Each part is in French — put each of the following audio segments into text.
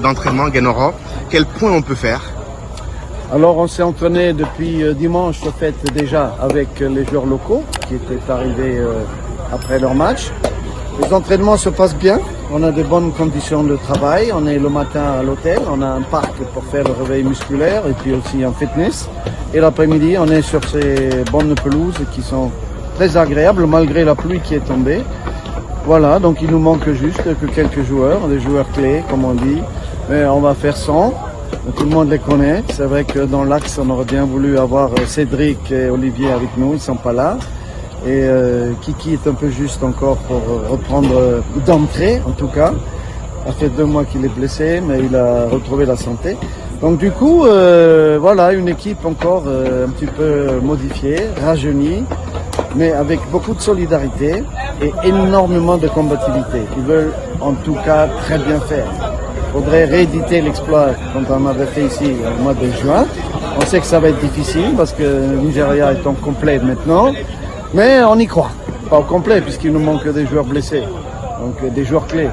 D'entraînement Guénoro, quel point on peut faire? Alors on s'est entraîné depuis dimanche au fait déjà avec les joueurs locaux qui étaient arrivés après leur match. Les entraînements se passent bien, on a de bonnes conditions de travail, on est le matin à l'hôtel, on a un parc pour faire le réveil musculaire et puis aussi un fitness. Et l'après-midi on est sur ces bonnes pelouses qui sont très agréables malgré la pluie qui est tombée. Voilà, donc il nous manque juste que quelques joueurs, des joueurs clés comme on dit, mais on va faire 100, tout le monde les connaît. C'est vrai que dans l'axe on aurait bien voulu avoir Cédric et Olivier avec nous, ils ne sont pas là. Et Kiki est un peu juste encore pour reprendre d'entrée en tout cas. Ça fait 2 mois qu'il est blessé, mais il a retrouvé la santé. Donc du coup, voilà, une équipe encore un petit peu modifiée, rajeunie, mais avec beaucoup de solidarité et énormément de combativité. Ils veulent en tout cas très bien faire. Il faudrait rééditer l'exploit quand on avait fait ici au mois de juin. On sait que ça va être difficile parce que le Nigeria est en complet maintenant, mais on y croit. Pas au complet puisqu'il nous manque des joueurs blessés, donc des joueurs clés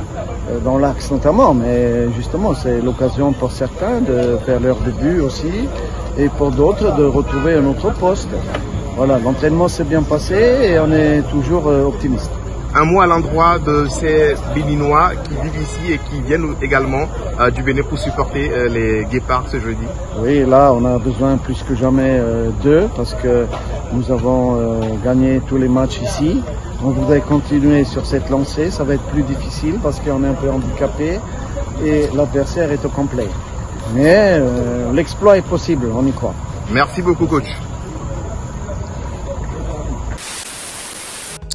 dans l'axe notamment, mais justement c'est l'occasion pour certains de faire leur début aussi et pour d'autres de retrouver un autre poste. Voilà, l'entraînement s'est bien passé et on est toujours optimiste. Un mot à l'endroit de ces Béninois qui vivent ici et qui viennent également du Bénin pour supporter les Guépards ce jeudi. Oui, là on a besoin plus que jamais d'eux parce que nous avons gagné tous les matchs ici. On voudrait continuer sur cette lancée, ça va être plus difficile parce qu'on est un peu handicapé et l'adversaire est au complet. Mais l'exploit est possible, on y croit. Merci beaucoup coach.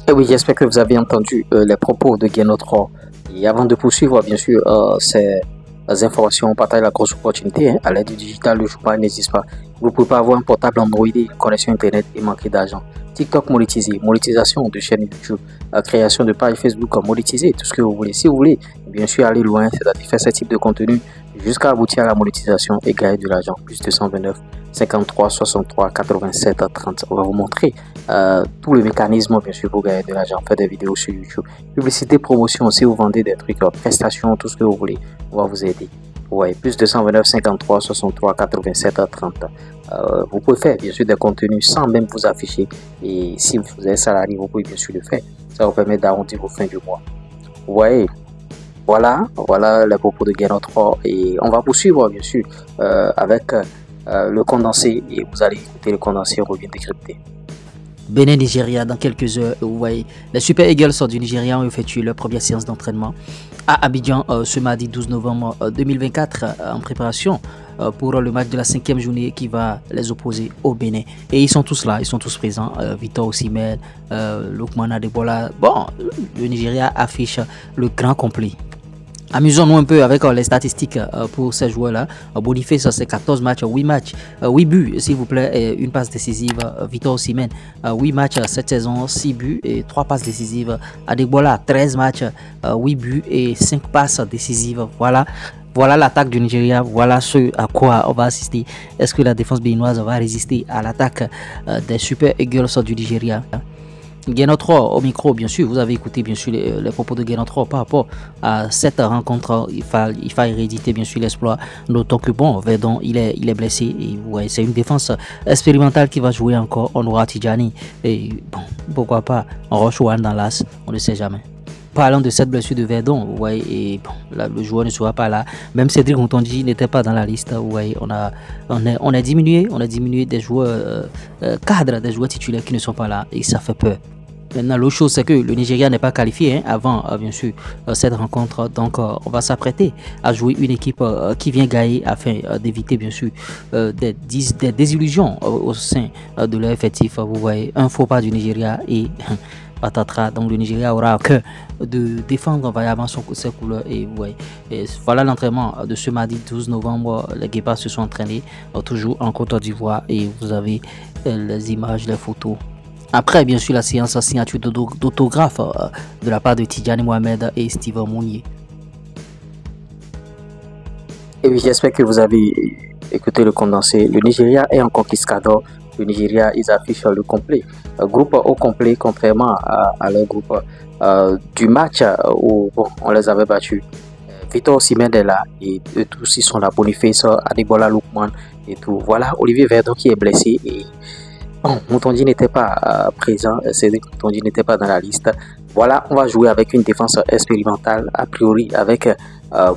Et oui, j'espère que vous avez entendu les propos de Guénotro. Et avant de poursuivre, bien sûr, ces informations, on partage la grosse opportunité à l'aide du digital. Le jour n'hésite pas. Vous pouvez pas avoir un portable Android, une connexion Internet et manquer d'argent. TikTok monétisé, monétisation de chaîne YouTube, création de page Facebook monétisée, tout ce que vous voulez. Si vous voulez, bien sûr, aller loin, c'est-à-dire faire ce type de contenu jusqu'à aboutir à la monétisation et gagner de l'argent. Plus 229 53 63 87 30. On va vous montrer tout le mécanisme, bien sûr, pour gagner de l'argent. Faire des vidéos sur YouTube. Publicité, promotion, si vous vendez des trucs, prestations, tout ce que vous voulez, on va vous aider. Ouais, plus 229 53 63 87 30. Vous pouvez faire bien sûr des contenus sans même vous afficher. Et si vous êtes salarié, vous pouvez bien sûr le faire. Ça vous permet d'arrondir vos fins du mois. Vous voyez, voilà les propos de Guénotro. Et on va poursuivre bien sûr avec le condensé. Et vous allez écouter le condensé, on revient décrypté. Bénin Nigeria dans quelques heures. Vous voyez, les Super Eagles du Nigeria ont effectué leur première séance d'entraînement à Abidjan ce mardi 12 novembre 2024 en préparation pour le match de la 5e journée qui va les opposer au Bénin. Et ils sont tous là, ils sont tous présents. Victor Osimhen, Lookman Adebola. Bon, le Nigeria affiche le grand complet. Amusons-nous un peu avec les statistiques pour ces joueurs-là. Boniface, c'est 14 matchs, 8 matchs, 8 buts, s'il vous plaît, et une passe décisive. Victor Osimhen, 8 matchs cette saison, 6 buts et 3 passes décisives. Adebola, 13 matchs, 8 buts et 5 passes décisives. Voilà l'attaque du Nigeria, voilà ce à quoi on va assister. Est-ce que la défense béninoise va résister à l'attaque des Super Eagles du Nigeria? Guénotro au micro, bien sûr, vous avez écouté bien sûr les propos de Guénotro par rapport à cette rencontre. Il faut rééditer bien sûr l'exploit, d'autant que bon, Verdon il est blessé et ouais, c'est une défense expérimentale qui va jouer encore. On aura Tidjani et bon, pourquoi pas Rochouane dans l'as, on ne sait jamais. Parlant de cette blessure de Verdon, ouais, et bon, là, le joueur ne sera pas là. Même Cédric Montondi n'était pas dans la liste. Ouais, on a diminué des joueurs cadres, des joueurs titulaires qui ne sont pas là et ça fait peur. Maintenant, l'autre chose, c'est que le Nigeria n'est pas qualifié avant, bien sûr, cette rencontre. Donc, on va s'apprêter à jouer une équipe qui vient gagner afin d'éviter, bien sûr, des désillusions au sein de l'effectif. Vous voyez, un faux pas du Nigeria et patatras. Donc, le Nigeria aura à cœur de défendre vaillamment ses couleurs. Et, ouais, et voilà l'entraînement de ce mardi 12 novembre. Les Guépards se sont entraînés toujours en Côte d'Ivoire et vous avez les images, les photos. Après, bien sûr, la séance signature d'autographe de la part de Tidjani Mohamed et Steven Mounier. Et oui, j'espère que vous avez écouté le condensé. Le Nigeria est un conquistador le Nigeria, ils affichent le complet. Groupe au complet, contrairement à leur groupe du match où bon, on les avait battus. Victor Osimhen est là et eux tous ils sont là. Boniface, Adebola Lookman et tout. Voilà, Olivier Verdon qui est blessé et bon, Moutondi n'était pas présent. Cédric Moutondi n'était pas dans la liste. Voilà, on va jouer avec une défense expérimentale a priori avec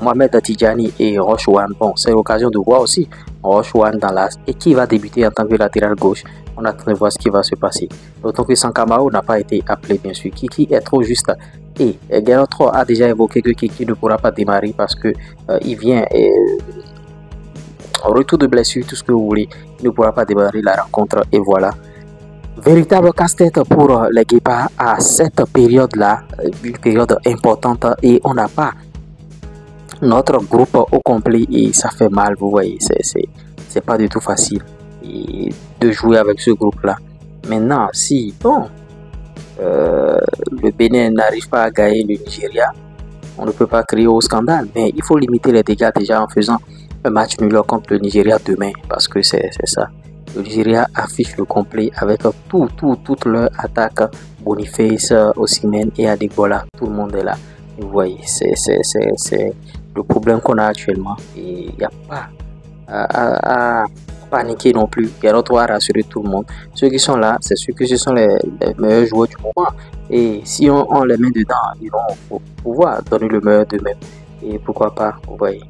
Mohamed Tidjani et Rochouane. Bon, c'est l'occasion de voir aussi Rochouane dans l'as et qui va débuter en tant que latéral gauche. On attend de voir ce qui va se passer. D'autant que Sankamao n'a pas été appelé, bien sûr. Kiki est trop juste. Et Guerrero a déjà évoqué que Kiki ne pourra pas démarrer parce que il vient au retour de blessure, tout ce que vous voulez. Il ne pourra pas démarrer la rencontre. Et voilà. Véritable casse-tête pour les Guépards à cette période-là, une période importante et on n'a pas notre groupe au complet et ça fait mal, vous voyez, c'est pas du tout facile de jouer avec ce groupe-là. Maintenant, si bon, le Bénin n'arrive pas à gagner le Nigeria, on ne peut pas crier au scandale, mais il faut limiter les dégâts déjà en faisant un match nul contre le Nigeria demain, parce que c'est ça. Le Nigeria affiche le complet avec toute leur attaque. Boniface, Osimhen et Adebola, tout le monde est là. Vous voyez, c'est le problème qu'on a actuellement. Et il n'y a pas à paniquer non plus. Guerrero a rassuré tout le monde. Ceux qui sont là, c'est sûr que ce sont les meilleurs joueurs du moment. Et si on les met dedans, ils vont pouvoir donner le meilleur d'eux-mêmes. Et pourquoi pas, vous voyez.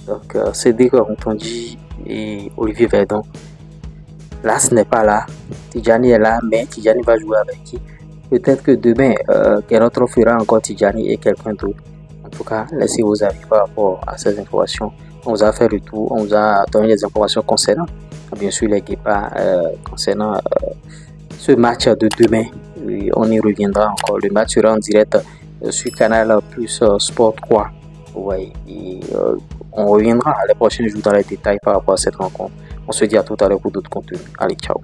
Donc, Cédric Moutondi et Olivier Verdon. Là, ce n'est pas là. Tidjani est là, mais Tidjani va jouer avec qui? Peut-être que demain, Guerrero fera encore Tidjani et quelqu'un d'autre. En tout cas, laissez vos avis par rapport à ces informations. On vous a fait le tour, on vous a donné les informations concernant, bien sûr, les Guépards, concernant ce match de demain. Et on y reviendra encore. Le match sera en direct sur Canal Plus Sport 3. Ouais, et on reviendra les prochains jours dans les détails par rapport à cette rencontre. On se dit à tout à l'heure pour d'autres contenus. Allez, ciao.